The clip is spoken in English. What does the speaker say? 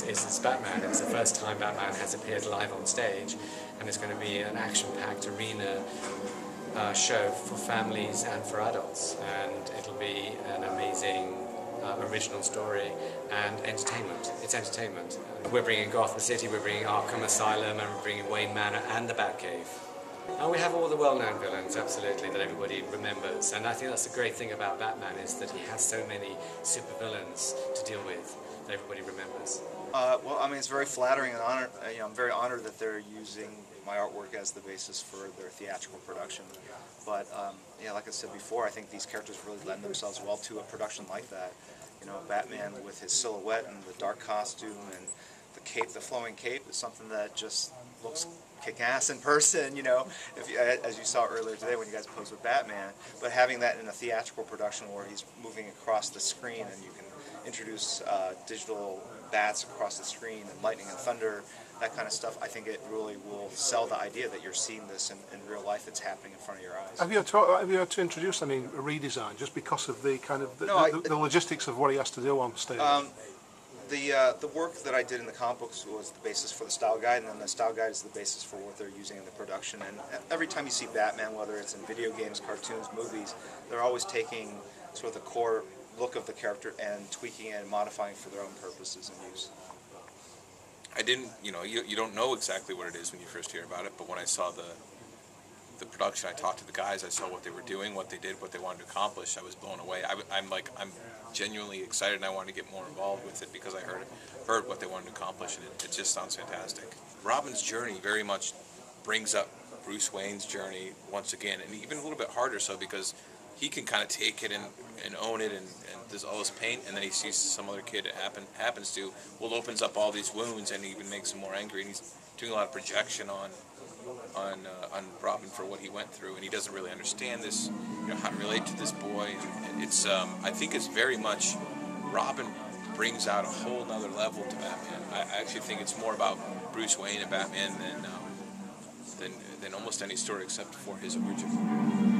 is Batman. It's the first time Batman has appeared live on stage, and it's going to be an action-packed arena show for families and for adults, and it'll be an amazing original story and entertainment. It's entertainment. We're bringing Gotham City, we're bringing Arkham Asylum, and we're bringing Wayne Manor and the Batcave. And we have all the well-known villains, absolutely, that everybody remembers. And I think that's the great thing about Batman, is that he has so many supervillains to deal with that everybody remembers. Well, I mean, it's very flattering and honor. I'm very honored that they're using my artwork as the basis for their theatrical production. But yeah, like I said before, I think these characters really lend themselves well to a production like that. You know, Batman with his silhouette and the dark costume and the cape, the flowing cape, is something that just looks kick-ass in person, you know, as you saw earlier today when you guys posed with Batman. But having that in a theatrical production where he's moving across the screen and you can introduce digital bats across the screen and lightning and thunder, that kind of stuff, I think it really will sell the idea that you're seeing this in real life. It's happening in front of your eyes. Have you had to introduce a redesign just because of the kind of the logistics of what he has to do on stage? The work that I did in the comic books was the basis for the style guide, and then the style guide is the basis for what they're using in the production. And every time you see Batman, whether it's in video games, cartoons, movies, they're always taking sort of the core look of the character and tweaking it and modifying for their own purposes and use. I didn't, you don't know exactly what it is when you first hear about it, but when I saw the production, I talked to the guys, I saw what they were doing, what they did, what they wanted to accomplish. I was blown away. I'm genuinely excited, and I wanted to get more involved with it because I heard what they wanted to accomplish, and it just sounds fantastic. Robin's journey very much brings up Bruce Wayne's journey once again, and even a little bit harder so, because he can kind of take it and own it, and there's all this pain, and then he sees some other kid it happens to, opens up all these wounds and even makes him more angry, and he's doing a lot of projection on Robin for what he went through, and he doesn't really understand this, how to relate to this boy. And it's I think it's very much, Robin brings out a whole nother level to Batman. I actually think it's more about Bruce Wayne and Batman than almost any story except for his origin.